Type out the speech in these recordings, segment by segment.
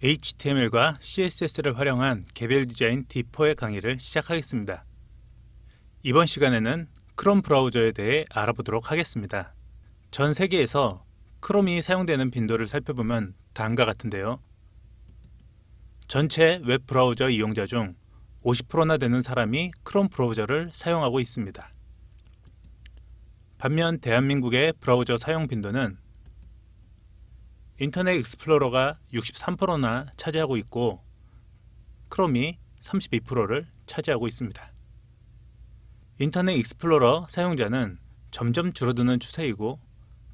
HTML과 CSS를 활용한 개별 디자인 D4의 강의를 시작하겠습니다. 이번 시간에는 크롬 브라우저에 대해 알아보도록 하겠습니다. 전 세계에서 크롬이 사용되는 빈도를 살펴보면 다음과 같은데요. 전체 웹 브라우저 이용자 중 50%나 되는 사람이 크롬 브라우저를 사용하고 있습니다. 반면 대한민국의 브라우저 사용 빈도는 인터넷 익스플로러가 63%나 차지하고 있고 크롬이 32%를 차지하고 있습니다. 인터넷 익스플로러 사용자는 점점 줄어드는 추세이고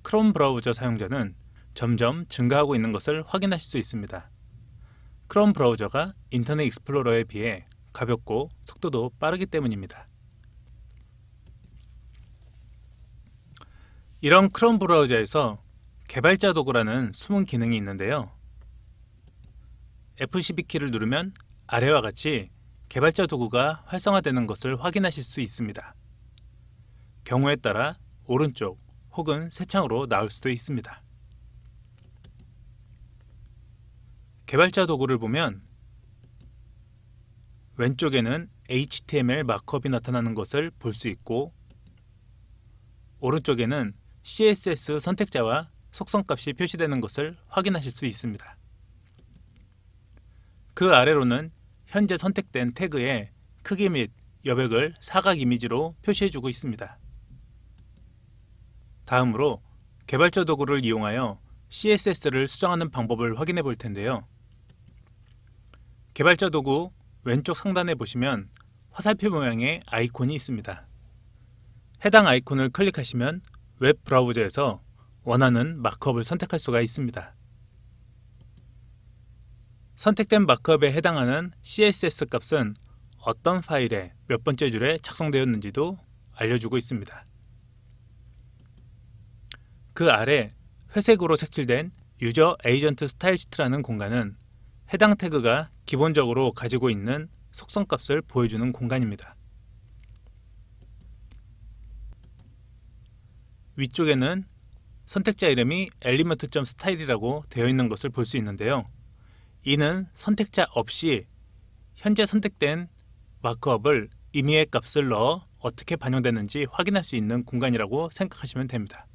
크롬 브라우저 사용자는 점점 증가하고 있는 것을 확인하실 수 있습니다. 크롬 브라우저가 인터넷 익스플로러에 비해 가볍고 속도도 빠르기 때문입니다. 이런 크롬 브라우저에서 개발자 도구라는 숨은 기능이 있는데요. F12키를 누르면 아래와 같이 개발자 도구가 활성화되는 것을 확인하실 수 있습니다. 경우에 따라 오른쪽 혹은 새 창으로 나올 수도 있습니다. 개발자 도구를 보면 왼쪽에는 HTML 마크업이 나타나는 것을 볼 수 있고 오른쪽에는 CSS 선택자와 속성값이 표시되는 것을 확인하실 수 있습니다. 그 아래로는 현재 선택된 태그의 크기 및 여백을 사각 이미지로 표시해주고 있습니다. 다음으로 개발자 도구를 이용하여 CSS를 수정하는 방법을 확인해 볼 텐데요. 개발자 도구 왼쪽 상단에 보시면 화살표 모양의 아이콘이 있습니다. 해당 아이콘을 클릭하시면 웹 브라우저에서 원하는 마크업을 선택할 수가 있습니다. 선택된 마크업에 해당하는 CSS 값은 어떤 파일에 몇 번째 줄에 작성되었는지도 알려주고 있습니다. 그 아래 회색으로 색칠된 유저 에이전트 스타일 시트라는 공간은 해당 태그가 기본적으로 가지고 있는 속성값을 보여주는 공간입니다. 위쪽에는 선택자 이름이 element.style이라고 되어 있는 것을 볼 수 있는데요. 이는 선택자 없이 현재 선택된 마크업을 임의의 값을 넣어 어떻게 반영되는지 확인할 수 있는 공간이라고 생각하시면 됩니다.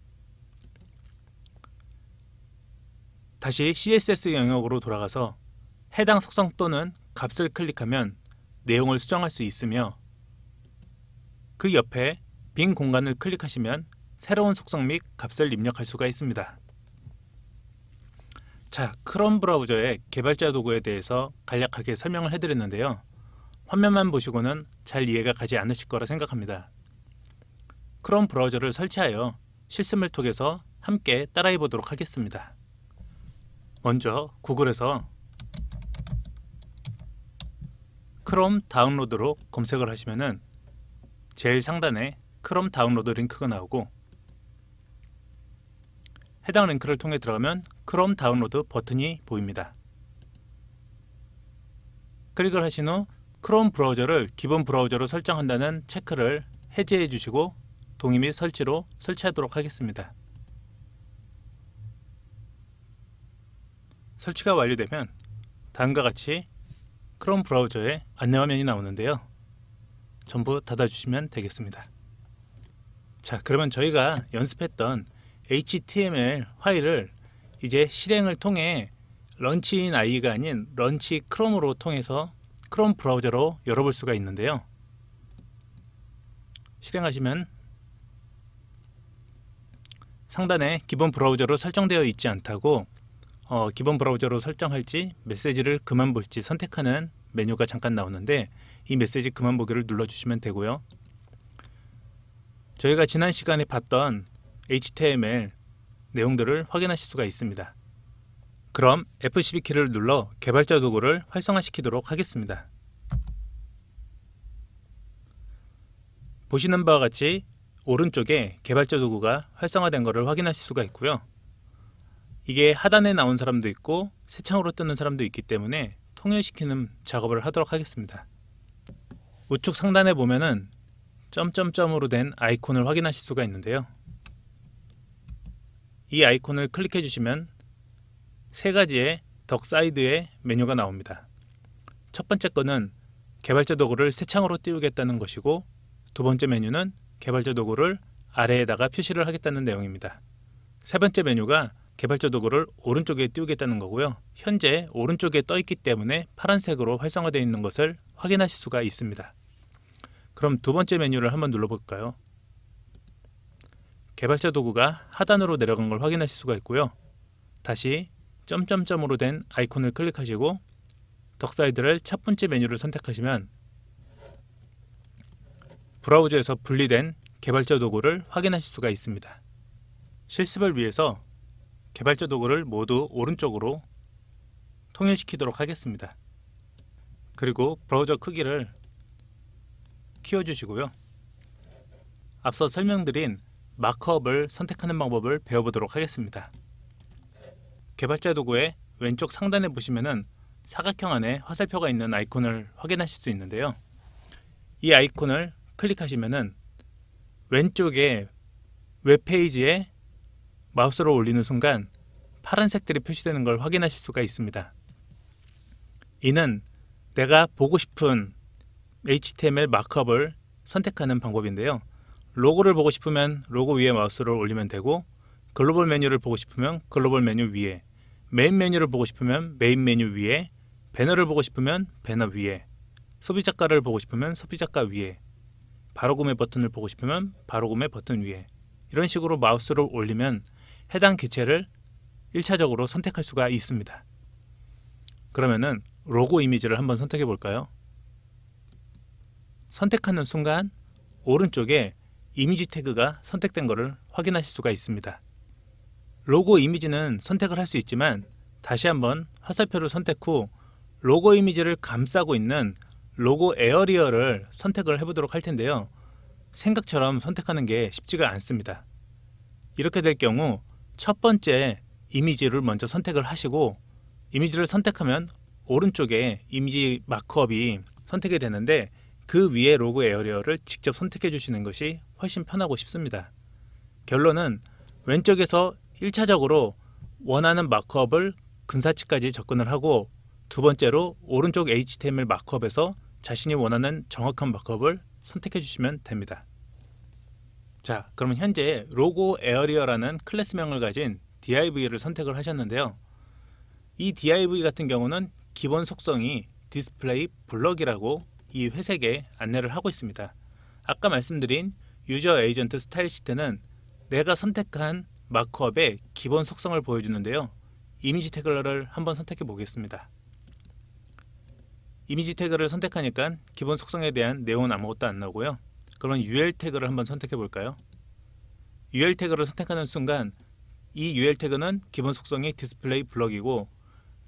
다시 CSS 영역으로 돌아가서 해당 속성 또는 값을 클릭하면 내용을 수정할 수 있으며 그 옆에 빈 공간을 클릭하시면 새로운 속성 및 값을 입력할 수가 있습니다. 자, 크롬 브라우저의 개발자 도구에 대해서 간략하게 설명을 해드렸는데요. 화면만 보시고는 잘 이해가 가지 않으실 거라 생각합니다. 크롬 브라우저를 설치하여 실습을 통해서 함께 따라해 보도록 하겠습니다. 먼저 구글에서 크롬 다운로드로 검색을 하시면은 제일 상단에 크롬 다운로드 링크가 나오고 해당 링크를 통해 들어가면 크롬 다운로드 버튼이 보입니다. 클릭을 하신 후 크롬 브라우저를 기본 브라우저로 설정한다는 체크를 해제해 주시고 동의 및 설치로 설치하도록 하겠습니다. 설치가 완료되면 다음과 같이 크롬 브라우저의 안내 화면이 나오는데요. 전부 닫아주시면 되겠습니다. 자, 그러면 저희가 연습했던 HTML 파일을 이제 실행을 통해 런치인 IE가 아닌 런치 크롬으로 통해서 크롬 브라우저로 열어볼 수가 있는데요. 실행하시면 상단에 기본 브라우저로 설정되어 있지 않다고 기본 브라우저로 설정할지 메시지를 그만 볼지 선택하는 메뉴가 잠깐 나오는데 이 메시지 그만 보기를 눌러주시면 되고요. 저희가 지난 시간에 봤던 HTML 내용들을 확인하실 수가 있습니다. 그럼 F12키를 눌러 개발자 도구를 활성화시키도록 하겠습니다. 보시는 바와 같이 오른쪽에 개발자 도구가 활성화된 것을 확인하실 수가 있고요. 이게 하단에 나온 사람도 있고 새 창으로 뜨는 사람도 있기 때문에 통일시키는 작업을 하도록 하겠습니다. 우측 상단에 보면은 점점점으로 된 아이콘을 확인하실 수가 있는데요. 이 아이콘을 클릭해 주시면 세 가지의 덕 사이드에 메뉴가 나옵니다. 첫 번째 거는 개발자 도구를 새 창으로 띄우겠다는 것이고, 두 번째 메뉴는 개발자 도구를 아래에다가 표시를 하겠다는 내용입니다. 세 번째 메뉴가 개발자 도구를 오른쪽에 띄우겠다는 거고요. 현재 오른쪽에 떠 있기 때문에 파란색으로 활성화되어 있는 것을 확인하실 수가 있습니다. 그럼 두 번째 메뉴를 한번 눌러볼까요? 개발자 도구가 하단으로 내려간 걸 확인하실 수가 있고요. 다시 점점점으로 된 아이콘을 클릭하시고 덕사이드를 첫 번째 메뉴를 선택하시면 브라우저에서 분리된 개발자 도구를 확인하실 수가 있습니다. 실습을 위해서 개발자 도구를 모두 오른쪽으로 통일시키도록 하겠습니다. 그리고 브라우저 크기를 키워주시고요. 앞서 설명드린 마크업을 선택하는 방법을 배워보도록 하겠습니다. 개발자 도구의 왼쪽 상단에 보시면은 사각형 안에 화살표가 있는 아이콘을 확인하실 수 있는데요. 이 아이콘을 클릭하시면은 왼쪽에 웹페이지에 마우스를 올리는 순간 파란색들이 표시되는 걸 확인하실 수가 있습니다. 이는 내가 보고 싶은 HTML 마크업을 선택하는 방법인데요. 로고를 보고 싶으면 로고 위에 마우스를 올리면 되고, 글로벌 메뉴를 보고 싶으면 글로벌 메뉴 위에, 메인 메뉴를 보고 싶으면 메인 메뉴 위에, 배너를 보고 싶으면 배너 위에, 소비자가를 보고 싶으면 소비자가 위에, 바로 구매 버튼을 보고 싶으면 바로 구매 버튼 위에, 이런 식으로 마우스를 올리면 해당 개체를 1차적으로 선택할 수가 있습니다. 그러면은 로고 이미지를 한번 선택해 볼까요? 선택하는 순간 오른쪽에 이미지 태그가 선택된 것을 확인하실 수가 있습니다. 로고 이미지는 선택을 할 수 있지만 다시 한번 화살표를 선택 후 로고 이미지를 감싸고 있는 로고 에어리어를 선택을 해보도록 할 텐데요. 생각처럼 선택하는 게 쉽지가 않습니다. 이렇게 될 경우 첫 번째 이미지를 먼저 선택을 하시고, 이미지를 선택하면 오른쪽에 이미지 마크업이 선택이 되는데 그 위에 로고 에어리어를 직접 선택해 주시는 것이 훨씬 편하고 쉽습니다. 결론은 왼쪽에서 1차적으로 원하는 마크업을 근사치까지 접근을 하고, 두 번째로 오른쪽 HTML 마크업에서 자신이 원하는 정확한 마크업을 선택해 주시면 됩니다. 자, 그러면 현재 로고 에어리어라는 클래스명을 가진 div를 선택을 하셨는데요. 이 div 같은 경우는 기본 속성이 디스플레이 블럭이라고 이 회색에 안내를 하고 있습니다. 아까 말씀드린 유저 에이전트 스타일 시트는 내가 선택한 마크업의 기본 속성을 보여주는데요. 이미지 태그를 한번 선택해 보겠습니다. 이미지 태그를 선택하니까 기본 속성에 대한 내용은 아무것도 안 나오고요. 그러면 UL 태그를 한번 선택해 볼까요? UL 태그를 선택하는 순간 이 UL 태그는 기본 속성이 디스플레이 블럭이고,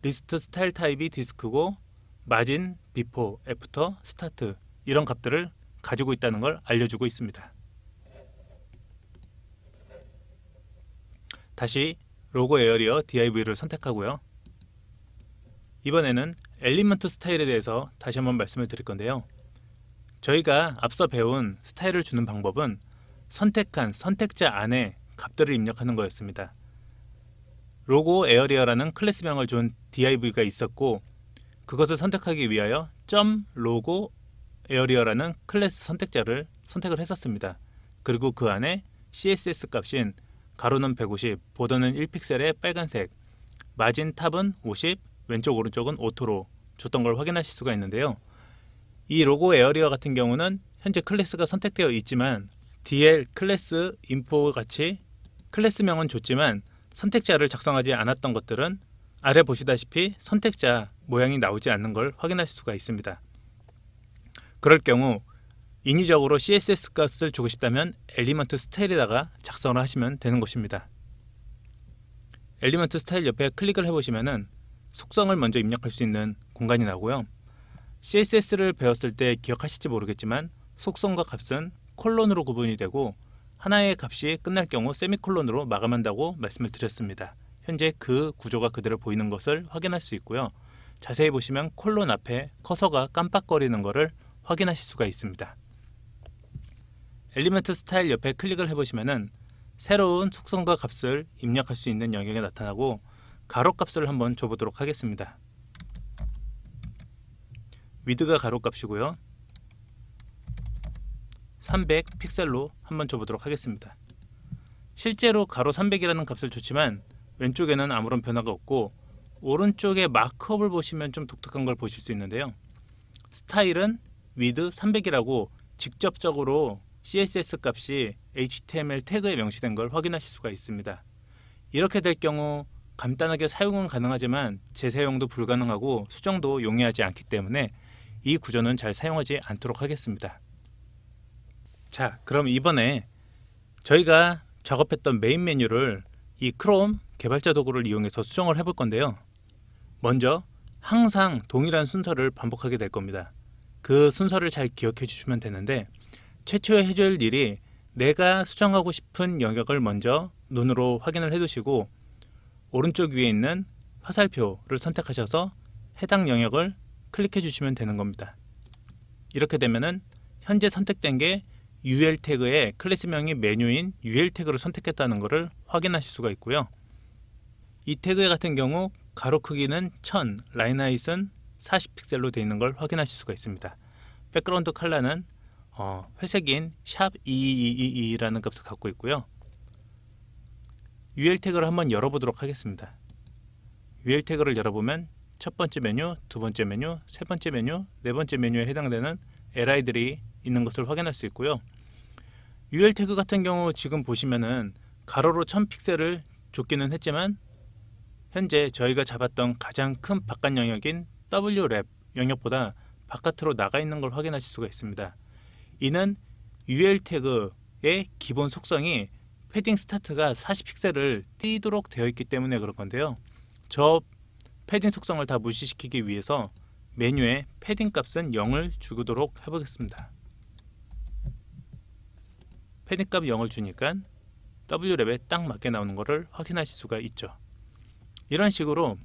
리스트 스타일 타입이 디스크고, 마진, 비포, 애프터, 스타트, 이런 값들을 가지고 있다는 걸 알려주고 있습니다. 다시 로고 에어리어 div를 선택하고요. 이번에는 엘리먼트 스타일에 대해서 다시 한번 말씀을 드릴 건데요. 저희가 앞서 배운 스타일을 주는 방법은 선택한 선택자 안에 값들을 입력하는 거였습니다. 로고 에어리어라는 클래스명을 준 div가 있었고, 그것을 선택하기 위하여 .로고 에어리어라는 클래스 선택자를 선택을 했었습니다. 그리고 그 안에 CSS 값인 가로는 150, 보더는 1픽셀의 빨간색, 마진 탑은 50, 왼쪽 오른쪽은 오토로 줬던 걸 확인하실 수가 있는데요. 이 로고 에어리어 같은 경우는 현재 클래스가 선택되어 있지만 DL 클래스 인포 같이 클래스명은 줬지만 선택자를 작성하지 않았던 것들은 아래 보시다시피 선택자 모양이 나오지 않는 걸 확인하실 수가 있습니다. 그럴 경우 인위적으로 CSS 값을 주고 싶다면 엘리먼트 스타일에다가 작성을 하시면 되는 것입니다. 엘리먼트 스타일 옆에 클릭을 해보시면은 속성을 먼저 입력할 수 있는 공간이 나오고요. CSS를 배웠을 때 기억하실지 모르겠지만 속성과 값은 콜론으로 구분이 되고 하나의 값이 끝날 경우 세미콜론으로 마감한다고 말씀을 드렸습니다. 현재 그 구조가 그대로 보이는 것을 확인할 수 있고요. 자세히 보시면 콜론 앞에 커서가 깜빡거리는 것을 확인하실 수가 있습니다. 엘리먼트 스타일 옆에 클릭을 해보시면은 새로운 속성과 값을 입력할 수 있는 영역이 나타나고, 가로값을 한번 줘보도록 하겠습니다. 위드가 가로값이고요. 300 픽셀로 한번 줘보도록 하겠습니다. 실제로 가로 300이라는 값을 줬지만 왼쪽에는 아무런 변화가 없고 오른쪽에 마크업을 보시면 좀 독특한 걸 보실 수 있는데요. 스타일은 위드 300이라고 직접적으로 CSS 값이 HTML 태그에 명시된 걸 확인하실 수가 있습니다. 이렇게 될 경우 간단하게 사용은 가능하지만 재사용도 불가능하고 수정도 용이하지 않기 때문에 이 구조는 잘 사용하지 않도록 하겠습니다. 자, 그럼 이번에 저희가 작업했던 메인 메뉴를 이 크롬 개발자 도구를 이용해서 수정을 해볼 건데요. 먼저 항상 동일한 순서를 반복하게 될 겁니다. 그 순서를 잘 기억해 주시면 되는데, 최초에 해줘야 할 일이 내가 수정하고 싶은 영역을 먼저 눈으로 확인을 해 두시고 오른쪽 위에 있는 화살표를 선택하셔서 해당 영역을 클릭해 주시면 되는 겁니다. 이렇게 되면은 현재 선택된 게 UL 태그의 클래스명이 메뉴인 UL 태그를 선택했다는 것을 확인하실 수가 있고요. 이 태그 같은 경우 가로 크기는 1000, 라인 하이트는 40픽셀로 되어 있는 걸 확인하실 수가 있습니다. 백그라운드 컬러는 회색인 샵2222라는 값을 갖고 있고요. UL 태그를 한번 열어보도록 하겠습니다. UL 태그를 열어보면 첫 번째 메뉴, 두 번째 메뉴, 세 번째 메뉴, 네 번째 메뉴에 해당되는 LI들이 있는 것을 확인할 수 있고요. UL 태그 같은 경우 지금 보시면은 가로로 1000픽셀을 줬기는 했지만 현재 저희가 잡았던 가장 큰 바깥 영역인 WRAP 영역보다 바깥으로 나가 있는 걸 확인하실 수가 있습니다. 이는 UL 태그의 기본 속성이 패딩 스타트가 40픽셀을 띄도록 되어 있기 때문에 그럴 건데요. 저 패딩 속성을 다 무시시키기 위해서 메뉴에 패딩 값은 0을 주도록 해보겠습니다. 패딩 값 0을 주니까 WRAP에 딱 맞게 나오는 것을 확인하실 수가 있죠. 이런 식으로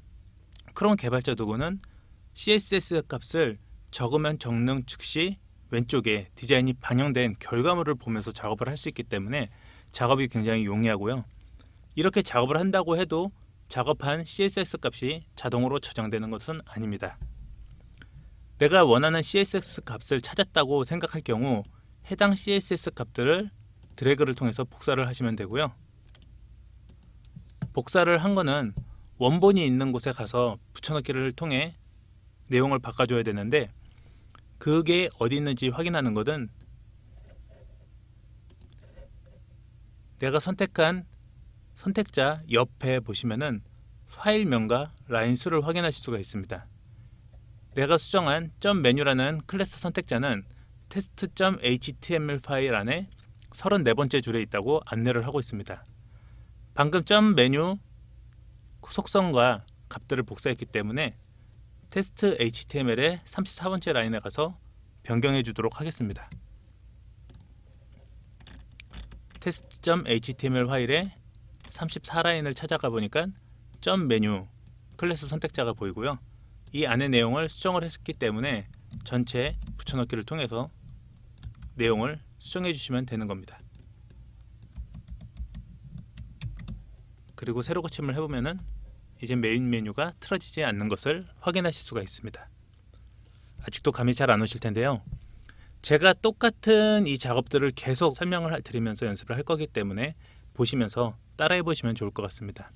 크롬 개발자 도구는 CSS 값을 적으면 적는 즉시 왼쪽에 디자인이 반영된 결과물을 보면서 작업을 할 수 있기 때문에 작업이 굉장히 용이하고요. 이렇게 작업을 한다고 해도 작업한 CSS 값이 자동으로 저장되는 것은 아닙니다. 내가 원하는 CSS 값을 찾았다고 생각할 경우 해당 CSS 값들을 드래그를 통해서 복사를 하시면 되고요. 복사를 한 거는 원본이 있는 곳에 가서 붙여넣기를 통해 내용을 바꿔줘야 되는데, 그게 어디 있는지 확인하는 것은 내가 선택한 선택자 옆에 보시면은 파일명과 라인 수를 확인하실 수가 있습니다. 내가 수정한 .메뉴라는 클래스 선택자는 test.html 파일 안에 34번째 줄에 있다고 안내를 하고 있습니다. 방금 .메뉴 속성과 값들을 복사했기 때문에 테스트 HTML의 34번째 라인에 가서 변경해 주도록 하겠습니다. test.html 파일에 34라인을 찾아가 보니까 .메뉴 클래스 선택자가 보이고요. 이 안의 내용을 수정을 했기 때문에 전체 붙여넣기를 통해서 내용을 수정해 주시면 되는 겁니다. 그리고 새로 고침을 해보면은 이제 메인 메뉴가 틀어지지 않는 것을 확인하실 수가 있습니다. 아직도 감이 잘 안 오실 텐데요. 제가 똑같은 이 작업들을 계속 설명을 드리면서 연습을 할 거기 때문에 보시면서 따라해 보시면 좋을 것 같습니다.